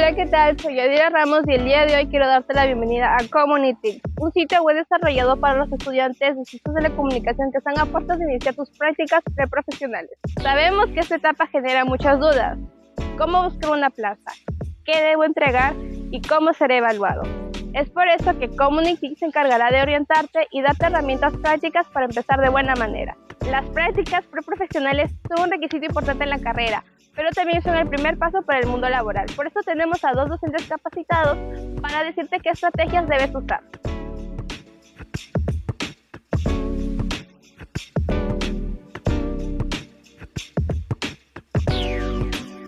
Hola, ¿qué tal? Soy Yadira Ramos y el día de hoy quiero darte la bienvenida a Community, un sitio web desarrollado para los estudiantes de ciencias de la comunicación que están a puertas de iniciar sus prácticas preprofesionales. Sabemos que esta etapa genera muchas dudas. ¿Cómo buscar una plaza? ¿Qué debo entregar? ¿Y cómo seré evaluado? Es por eso que Community se encargará de orientarte y darte herramientas prácticas para empezar de buena manera. Las prácticas preprofesionales son un requisito importante en la carrera, pero también son el primer paso para el mundo laboral. Por eso tenemos a 2 docentes capacitados para decirte qué estrategias debes usar.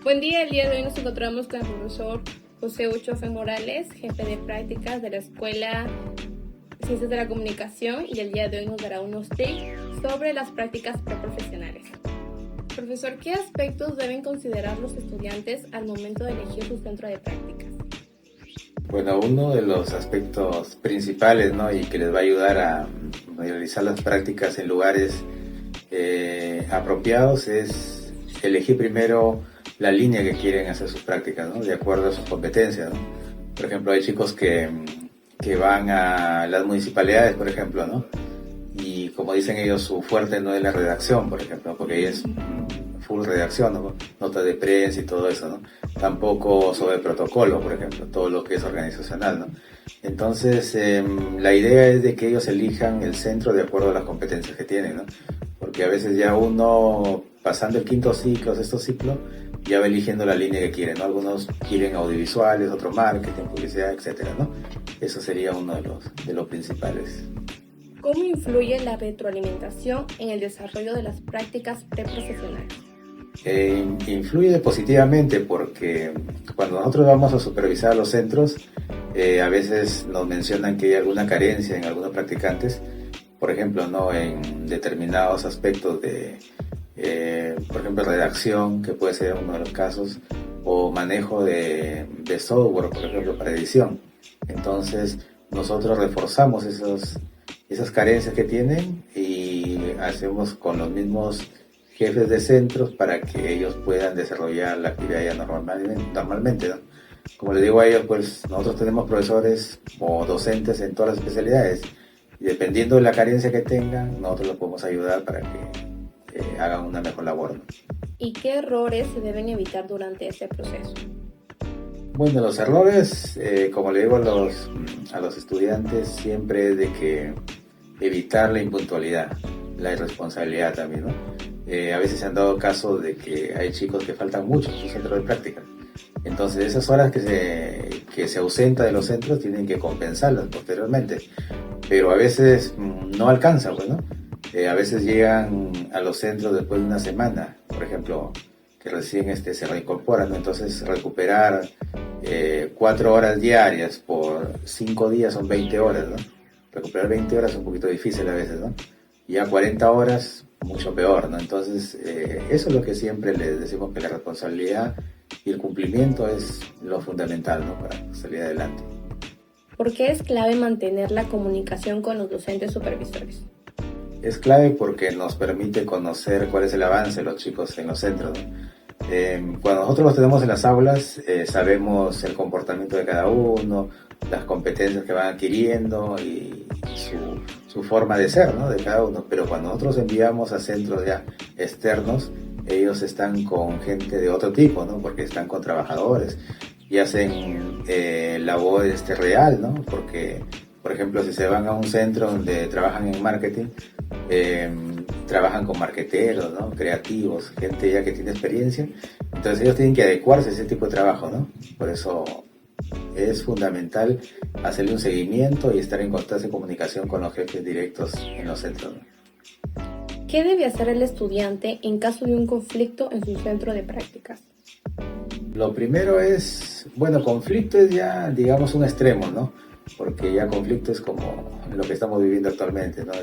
Buen día, el día de hoy nos encontramos con el profesor José Uchofe Morales, jefe de prácticas de la Escuela Ciencias de la Comunicación, y el día de hoy nos dará unos tips sobre las prácticas preprofesionales. Profesor, ¿qué aspectos deben considerar los estudiantes al momento de elegir su centro de prácticas? Bueno, uno de los aspectos principales, ¿no?, y que les va a ayudar a realizar las prácticas en lugares apropiados es elegir primero la línea que quieren hacer sus prácticas, ¿no?, de acuerdo a sus competencias, ¿no? Por ejemplo, hay chicos que van a las municipalidades, por ejemplo, ¿no? Y como dicen ellos, su fuerte no es la redacción, por ejemplo, porque ahí es full redacción, ¿no? Nota de prensa y todo eso, ¿no? Tampoco sobre protocolo, por ejemplo, todo lo que es organizacional, ¿no? Entonces, la idea es de que ellos elijan el centro de acuerdo a las competencias que tienen, ¿no? Porque a veces ya uno, pasando el quinto ciclo, sexto ciclo, ya va eligiendo la línea que quiere, ¿no? Algunos quieren audiovisuales, otros marketing, publicidad, etcétera, ¿no? Eso sería uno de los principales. ¿Cómo influye la retroalimentación en el desarrollo de las prácticas preprofesionales? Influye positivamente porque cuando nosotros vamos a supervisar los centros, a veces nos mencionan que hay alguna carencia en algunos practicantes, por ejemplo, ¿no?, en determinados aspectos de, por ejemplo, redacción, que puede ser uno de los casos, o manejo de software, por ejemplo, para edición. Entonces, nosotros reforzamos esas carencias que tienen y hacemos con los mismos jefes de centros para que ellos puedan desarrollar la actividad ya normalmente, ¿no? Como les digo a ellos, pues nosotros tenemos profesores o docentes en todas las especialidades y dependiendo de la carencia que tengan, nosotros los podemos ayudar para que hagan una mejor labor, ¿no? ¿Y qué errores se deben evitar durante este proceso? Bueno, los errores, como le digo a los estudiantes, siempre es de que evitar la impuntualidad, la irresponsabilidad también, ¿no? A veces se han dado casos de que hay chicos que faltan mucho en su centro de práctica. Entonces esas horas que se ausenta de los centros tienen que compensarlas posteriormente. Pero a veces no alcanza, pues, ¿no? A veces llegan a los centros después de una semana, por ejemplo, que recién se reincorporan, ¿no? Entonces recuperar 4 horas diarias por 5 días son 20 horas, ¿no? Recuperar 20 horas es un poquito difícil a veces, ¿no? Ya 40 horas, mucho peor, ¿no? Entonces, eso es lo que siempre les decimos, que la responsabilidad y el cumplimiento es lo fundamental, ¿no?, para salir adelante. ¿Por qué es clave mantener la comunicación con los docentes supervisores? Es clave porque nos permite conocer cuál es el avance de los chicos en los centros, ¿no? Cuando nosotros los tenemos en las aulas, sabemos el comportamiento de cada uno, las competencias que van adquiriendo y su forma de ser, ¿no?, de cada uno. Pero cuando nosotros enviamos a centros ya externos, ellos están con gente de otro tipo, ¿no?, porque están con trabajadores y hacen labor real, ¿no? Porque, por ejemplo, si se van a un centro donde trabajan en marketing, trabajan con marketeros, ¿no?, creativos, gente ya que tiene experiencia. Entonces ellos tienen que adecuarse a ese tipo de trabajo, ¿no? Por eso es fundamental hacerle un seguimiento y estar en constante comunicación con los jefes directos en los centros, ¿no? ¿Qué debe hacer el estudiante en caso de un conflicto en su centro de prácticas? Lo primero es, bueno, conflicto es ya, digamos, un extremo, ¿no? Porque ya conflicto es como lo que estamos viviendo actualmente, ¿no?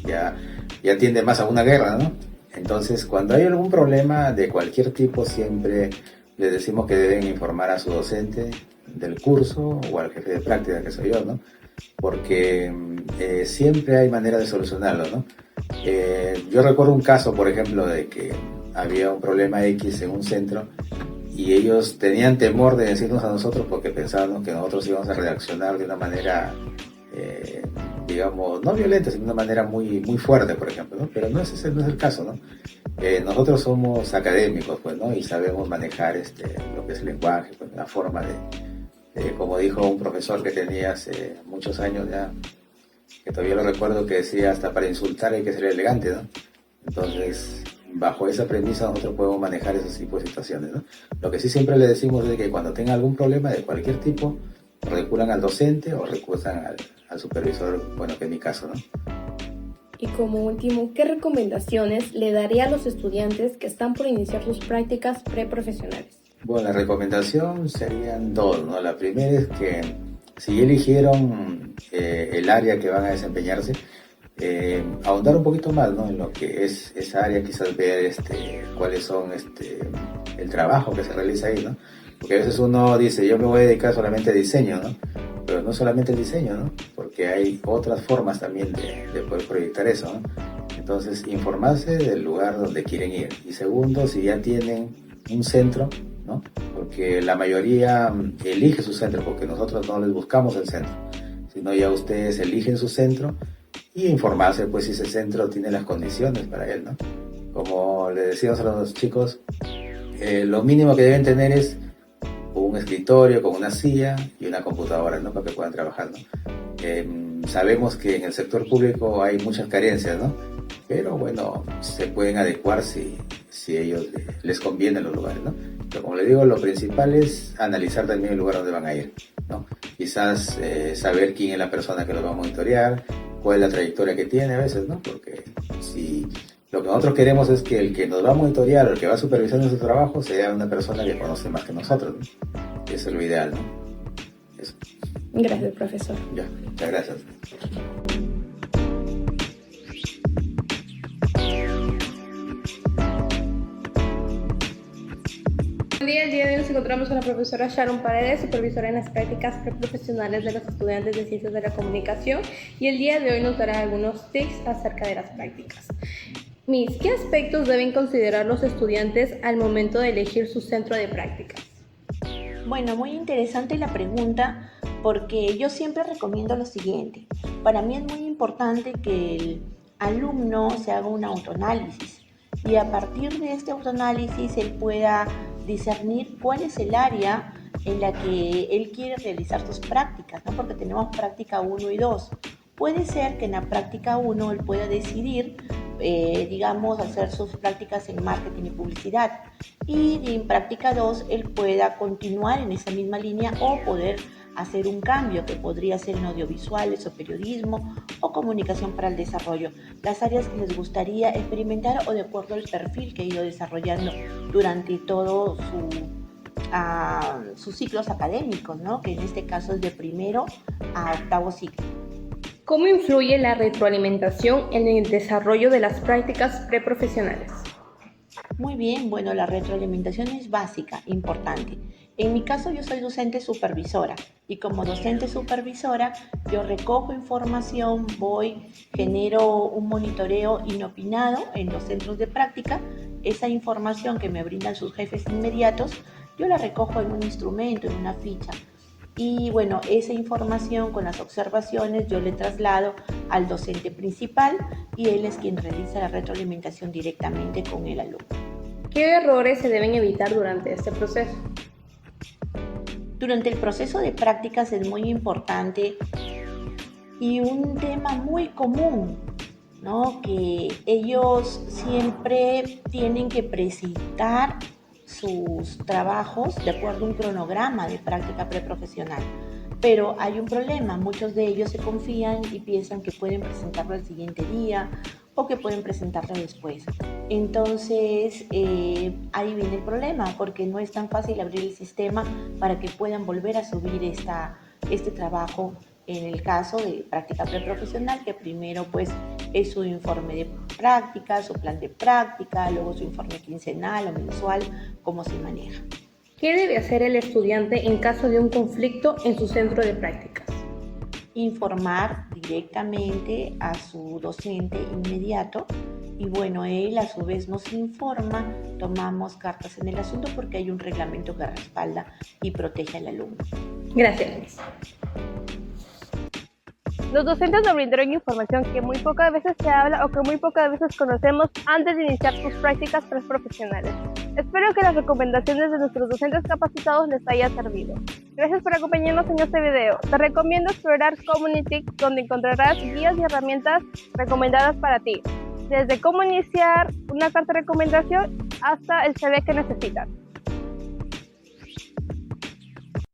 Ya tiende más a una guerra, ¿no? Entonces, cuando hay algún problema de cualquier tipo, siempre les decimos que deben informar a su docente del curso o al jefe de práctica, que soy yo, ¿no? Porque siempre hay manera de solucionarlo, ¿no? Yo recuerdo un caso, por ejemplo, de que había un problema X en un centro y ellos tenían temor de decirnos a nosotros porque pensaban que nosotros íbamos a reaccionar de una manera, digamos, no violenta, sino de una manera muy, muy fuerte, por ejemplo, ¿no? Pero no es el caso, ¿no? Nosotros somos académicos, pues, ¿no? Y sabemos manejar lo que es el lenguaje, pues, la forma como dijo un profesor que tenía hace muchos años ya, que todavía lo recuerdo, que decía, hasta para insultar hay que ser elegante, ¿no? Entonces, bajo esa premisa nosotros podemos manejar esos tipos de situaciones, ¿no? Lo que sí siempre le decimos es que cuando tengan algún problema de cualquier tipo, recurran al docente o recurran al supervisor, bueno, que es mi caso, ¿no? Y como último, ¿qué recomendaciones le daría a los estudiantes que están por iniciar sus prácticas preprofesionales? Bueno, la recomendación serían dos, ¿no? La primera es que si eligieron el área que van a desempeñarse, ahondar un poquito más, ¿no? En lo que es esa área, quizás ver cuáles son el trabajo que se realiza ahí, ¿no? Porque a veces uno dice, yo me voy a dedicar solamente a diseño, ¿no? Pero no solamente el diseño, ¿no? Porque hay otras formas también de poder proyectar eso, ¿no? Entonces, informarse del lugar donde quieren ir. Y segundo, si ya tienen un centro, ¿no? Porque la mayoría elige su centro, porque nosotros no les buscamos el centro, sino ya ustedes eligen su centro y informarse, pues, si ese centro tiene las condiciones para él, ¿no? Como le decíamos a los chicos, lo mínimo que deben tener es un escritorio con una silla y una computadora, ¿no? Para que puedan trabajar, ¿no? Sabemos que en el sector público hay muchas carencias, ¿no? Pero bueno, se pueden adecuar si a ellos les conviene los lugares, ¿no? Pero como les digo, lo principal es analizar también el lugar donde van a ir, ¿no? Quizás saber quién es la persona que los va a monitorear, cuál es la trayectoria que tiene a veces, ¿no? Porque si lo que nosotros queremos es que el que nos va a monitorear o el que va a supervisar nuestro trabajo sea una persona que conoce más que nosotros, ¿no? Eso es lo ideal, ¿no? Eso. Gracias, profesor. Ya, muchas gracias. Buen día, el día de hoy nos encontramos con la profesora Sharon Paredes, supervisora en las prácticas preprofesionales de los estudiantes de Ciencias de la Comunicación, y el día de hoy nos dará algunos tips acerca de las prácticas. Miss, ¿qué aspectos deben considerar los estudiantes al momento de elegir su centro de prácticas? Bueno, muy interesante la pregunta, porque yo siempre recomiendo lo siguiente. Para mí es muy importante que el alumno se haga un autoanálisis y a partir de este autoanálisis él pueda discernir cuál es el área en la que él quiere realizar sus prácticas, ¿no? Porque tenemos práctica 1 y 2. Puede ser que en la práctica 1 él pueda decidir, digamos, hacer sus prácticas en marketing y publicidad, y en práctica 2 él pueda continuar en esa misma línea o poder hacer un cambio que podría ser en audiovisuales o periodismo o comunicación para el desarrollo, las áreas que les gustaría experimentar o de acuerdo al perfil que ha ido desarrollando durante todo sus ciclos académicos, ¿no? Que en este caso es de primero a octavo ciclo. ¿Cómo influye la retroalimentación en el desarrollo de las prácticas preprofesionales? Muy bien, bueno, la retroalimentación es básica, importante. En mi caso yo soy docente supervisora y como docente supervisora yo recojo información, genero un monitoreo inopinado en los centros de práctica. Esa información que me brindan sus jefes inmediatos, yo la recojo en un instrumento, en una ficha. Y bueno, esa información con las observaciones yo le traslado al docente principal y él es quien realiza la retroalimentación directamente con el alumno. ¿Qué errores se deben evitar durante este proceso? Durante el proceso de prácticas es muy importante y un tema muy común, ¿no? Que ellos siempre tienen que presentar sus trabajos de acuerdo a un cronograma de práctica preprofesional. Pero hay un problema, muchos de ellos se confían y piensan que pueden presentarlo el siguiente día o que pueden presentarlo después. Entonces, ahí viene el problema, porque no es tan fácil abrir el sistema para que puedan volver a subir este trabajo en el caso de práctica preprofesional, que primero pues es su informe de práctica, su plan de práctica, luego su informe quincenal o mensual, cómo se maneja. ¿Qué debe hacer el estudiante en caso de un conflicto en su centro de prácticas? Informar directamente a su docente inmediato Y bueno, él a su vez nos informa, tomamos cartas en el asunto porque hay un reglamento que respalda y protege al alumno. Gracias, Liz. Los docentes nos brindaron información que muy pocas veces se habla o que muy pocas veces conocemos antes de iniciar tus prácticas preprofesionales. Espero que las recomendaciones de nuestros docentes capacitados les haya servido. Gracias por acompañarnos en este video. Te recomiendo explorar Comunitics, donde encontrarás guías y herramientas recomendadas para ti, desde cómo iniciar una carta de recomendación hasta el CV que necesitas.